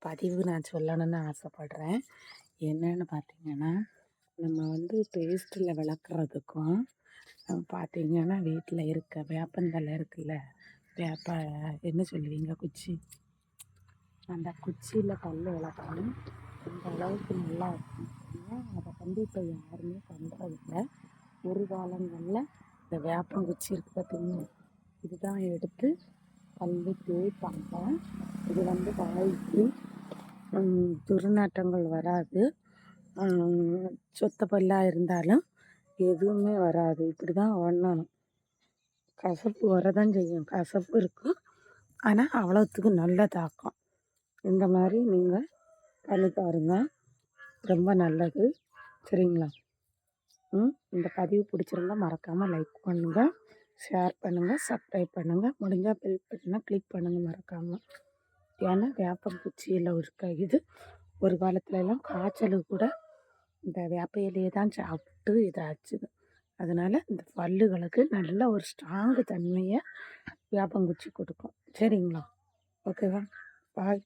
பதிவு நான் சொல்லணும்னு ஆசைப்பட்றேன். என்னன்னு பார்த்தீங்கன்னா, நம்ம பேஸ்ட்டில் விளக்குறதுக்கும் பார்த்தீங்கன்னா, வீட்டில் இருக்க வேப்பந்தழை இருக்குல்ல, வேப்ப என்ன சொல்லுவீங்க? குச்சி. அந்த குச்சியில் பல் விளக்கணும். அந்த அளவுக்கு நல்லா இருக்கும். ஏன் அதை இப்போ யாருமே பண்ணுறதில்ல. ஒரு காலங்களில் இந்த வேப்பங்குச்சி இருக்குது பார்த்தீங்கன்னா, இதுதான் எடுத்து பல் தேய்ப்பாங்க. இது வாய்க்கு துர்நாற்றங்கள் வராது. சொத்த பல்லாக இருந்தாலும் எதுவுமே வராது. இப்படி தான் பண்ணணும். கசப்பு வரதான் செய்யும், கசப்பு இருக்கும். ஆனால் அவ்வளோத்துக்கு நல்ல தாக்கம். இந்த மாதிரி நீங்கள் பண்ணி பாருங்க, ரொம்ப நல்லது. சரிங்களா? இந்த பதிவு பிடிச்சிருந்தா மறக்காமல் லைக் பண்ணுங்கள், ஷேர் பண்ணுங்கள், சப்ஸ்கிரைப் பண்ணுங்கள். முடிஞ்சால் பெல் பட்டனை கிளிக் பண்ணுங்கள் மறக்காமல். ஏன்னா வேப்பங்குச்சியில் இருக்க இது ஒரு காலத்துலலாம் காய்ச்சலுக்கு கூட இந்த வேப்ப இலையை தான் சாப்பிட்டு இதாச்சுது. அதனால் இந்த பல்லுகளுக்கு நல்ல ஒரு ஸ்ட்ராங்கு தன்மையை வேப்பங்குச்சி கொடுக்கும். சரிங்களா? ஓகேவா? பாய்.